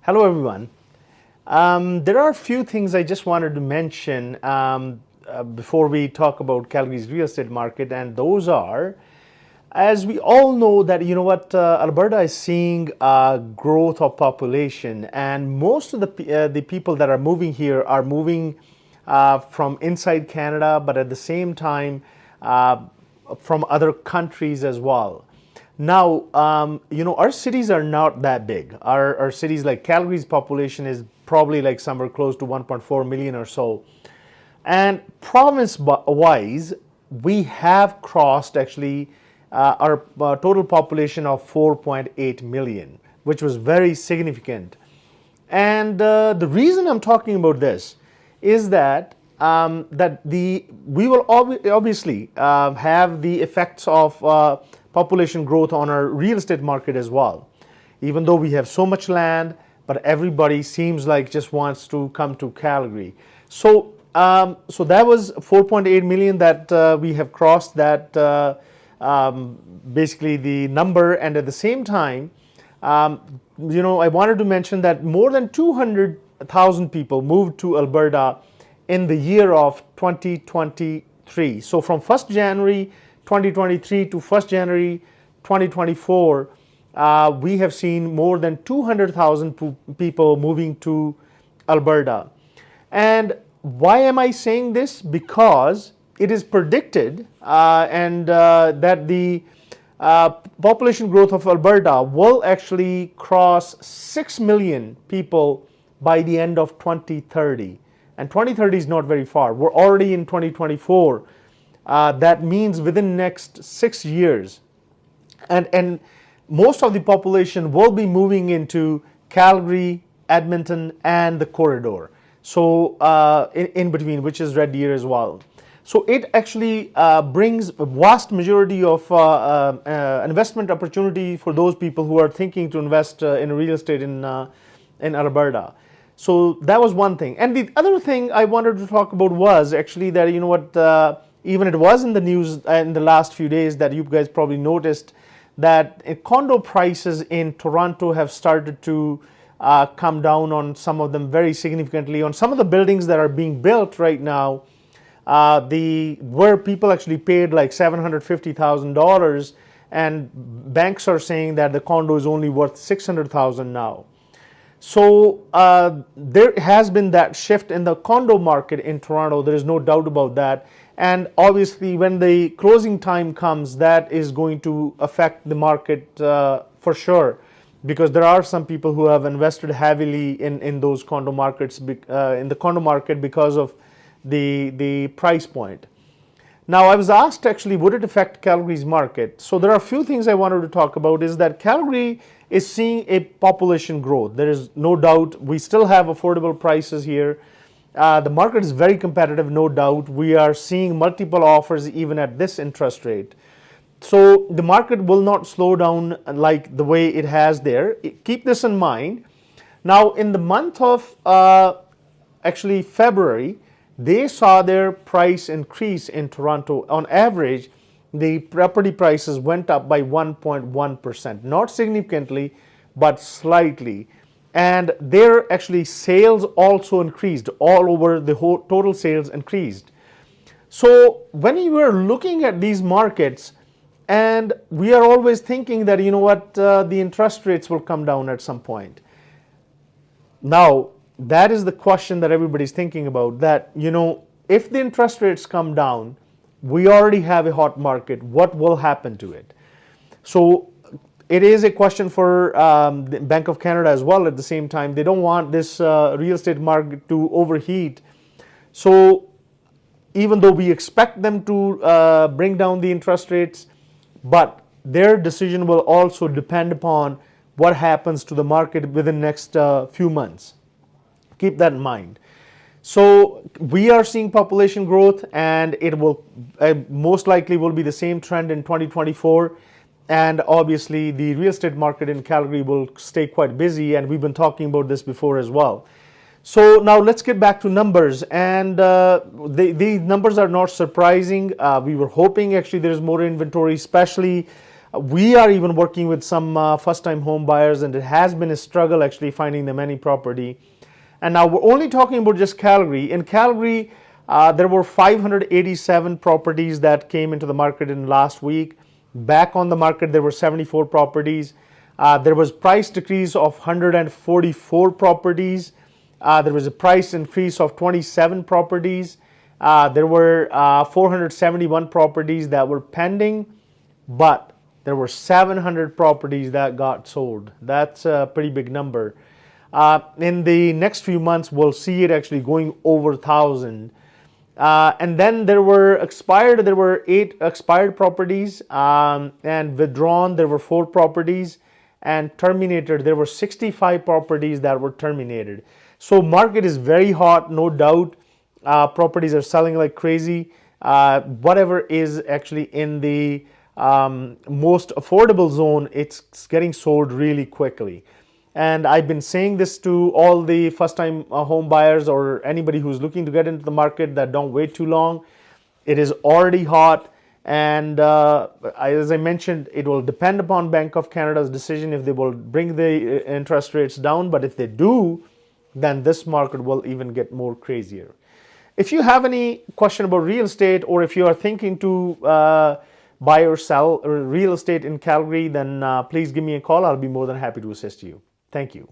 Hello, everyone. There are a few things I just wanted to mention before we talk about Calgary's real estate market, and those are, as we all know, that Alberta is seeing growth of population, and most of the people that are moving here are moving from inside Canada, but at the same time from other countries as well. Now, our cities are not that big. Our cities, like Calgary's population is probably like somewhere close to 1.4 million or so. And province-wise, we have crossed actually our total population of 4.8 million, which was very significant. And the reason I'm talking about this is that we will obviously have the effects of population growth on our real estate market as well. Even though we have so much land, but everybody seems like just wants to come to Calgary. So that was 4.8 million that we have crossed that basically the number, and at the same time, I wanted to mention that more than 200,000 people moved to Alberta in the year of 2023. So from 1st January 2023 to 1st January 2024, we have seen more than 200,000 people moving to Alberta. And why am I saying this? Because it is predicted that the population growth of Alberta will actually cross 6 million people by the end of 2030. And 2030 is not very far. We're already in 2024. That means within the next 6 years. And most of the population will be moving into Calgary, Edmonton, and the corridor. So in between, which is Red Deer as well. So it actually brings a vast majority of investment opportunity for those people who are thinking to invest in real estate in Alberta. So that was one thing. And the other thing I wanted to talk about was actually that, even it was in the news in the last few days that you guys probably noticed that condo prices in Toronto have started to come down on some of them very significantly. On some of the buildings that are being built right now, where people actually paid like $750,000, and banks are saying that the condo is only worth $600,000 now. So there has been that shift in the condo market in Toronto. There is no doubt about that. And obviously, when the closing time comes, that is going to affect the market for sure, because there are some people who have invested heavily in those condo markets, in the condo market, because of the price point. Now, I was asked actually, would it affect Calgary's market? So there are a few things I wanted to talk about. Is that Calgary is seeing a population growth. There is no doubt. We still have affordable prices here. The market is very competitive, no doubt. We are seeing multiple offers even at this interest rate. So the market will not slow down like the way it has there. Keep this in mind. Now, in the month of actually February, they saw their price increase in Toronto. On average, the property prices went up by 1.1%. Not significantly, but slightly. And their actually sales also increased. All over, the whole total sales increased. So when you are looking at these markets, and we are always thinking that, the interest rates will come down at some point. Now, that is the question that everybody's thinking about, that, if the interest rates come down, we already have a hot market. What will happen to it? So it is a question for the Bank of Canada as well. At the same time, they don't want this real estate market to overheat. So even though we expect them to bring down the interest rates, but their decision will also depend upon what happens to the market within the next few months. Keep that in mind. So we are seeing population growth, and it will most likely will be the same trend in 2024. And obviously, the real estate market in Calgary will stay quite busy, and we've been talking about this before as well. So now let's get back to numbers, and the numbers are not surprising. We were hoping actually there's more inventory, especially We are even working with some first-time home buyers, and it has been a struggle actually finding them any property. And now we're only talking about just Calgary. In Calgary, there were 587 properties that came into the market in last week. Back on the market, there were 74 properties. There was price decrease of 144 properties. There was a price increase of 27 properties. There were 471 properties that were pending, but there were 700 properties that got sold. That's a pretty big number. In the next few months, we'll see it actually going over 1,000. And then there were 8 expired properties, and withdrawn, there were 4 properties, and terminated, there were 65 properties that were terminated. So market is very hot, no doubt. Properties are selling like crazy. Whatever is actually in the most affordable zone, it's getting sold really quickly. And I've been saying this to all the first-time home buyers or anybody who's looking to get into the market, that don't wait too long. It is already hot, and as I mentioned, it will depend upon Bank of Canada's decision if they will bring the interest rates down. But if they do, then this market will even get more crazier. If you have any question about real estate, or if you are thinking to buy or sell real estate in Calgary, then please give me a call. I'll be more than happy to assist you. Thank you.